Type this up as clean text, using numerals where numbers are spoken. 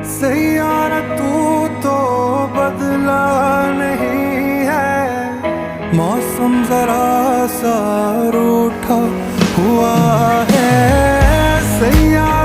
सैयारा तू तो बदला नहीं है, मौसम जरा सा रूठा हुआ है। सैयारा